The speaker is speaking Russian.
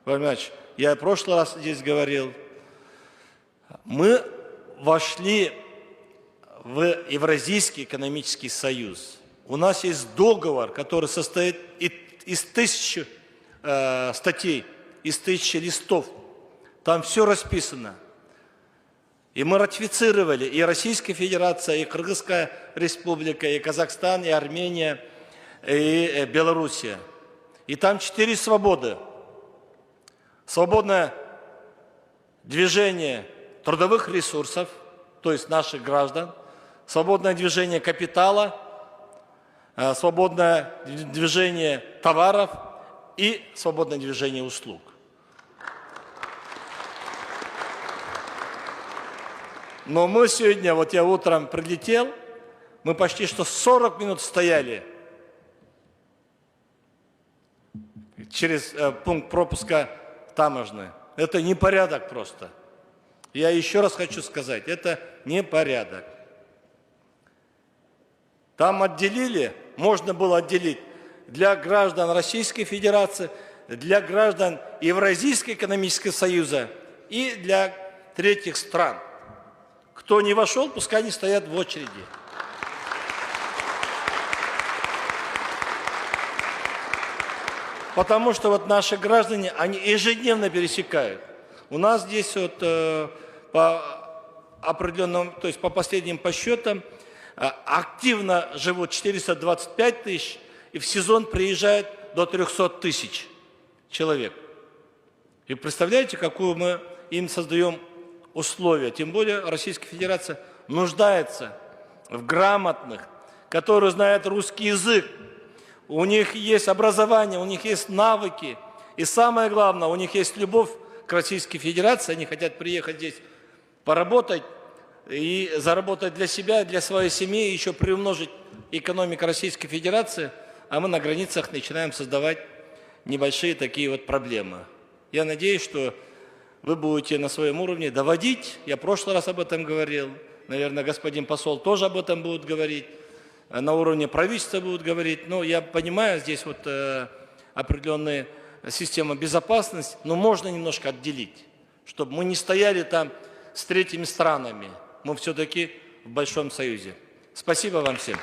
Владимир, я в прошлый раз здесь говорил, мы вошли в Евразийский экономический союз. У нас есть договор, который состоит из 1000 статей, из 1000 листов. Там все расписано. И мы ратифицировали, и Российская Федерация, и Кыргызская Республика, и Казахстан, и Армения, и Белоруссия. И там 4 свободы. Свободное движение трудовых ресурсов, то есть наших граждан, свободное движение капитала, свободное движение товаров и свободное движение услуг. Но мы сегодня, вот я утром прилетел, мы почти что 40 минут стояли через пункт пропуска таможенный. Это непорядок просто. Я еще раз хочу сказать, это непорядок. Там отделили, можно было отделить для граждан Российской Федерации, для граждан Евразийского экономического союза и для третьих стран. Кто не вошел, пускай они стоят в очереди. Потому что вот наши граждане, они ежедневно пересекают. У нас здесь вот по определенным, то есть по последним подсчетам, активно живут 425 тысяч, и в сезон приезжает до 300 тысяч человек. И представляете, какую мы им создаем условия. Тем более Российская Федерация нуждается в грамотных, которые знают русский язык. У них есть образование, у них есть навыки. И самое главное, у них есть любовь к Российской Федерации. Они хотят приехать здесь поработать и заработать для себя, для своей семьи, еще приумножить экономику Российской Федерации. А мы на границах начинаем создавать небольшие такие вот проблемы. Я надеюсь, что вы будете на своем уровне доводить. Я в прошлый раз об этом говорил. Наверное, господин посол тоже об этом будет говорить. На уровне правительства будут говорить. Но я понимаю, здесь вот определенная система безопасности, но можно немножко отделить, чтобы мы не стояли там с третьими странами. Мы все-таки в Большом Союзе. Спасибо вам всем.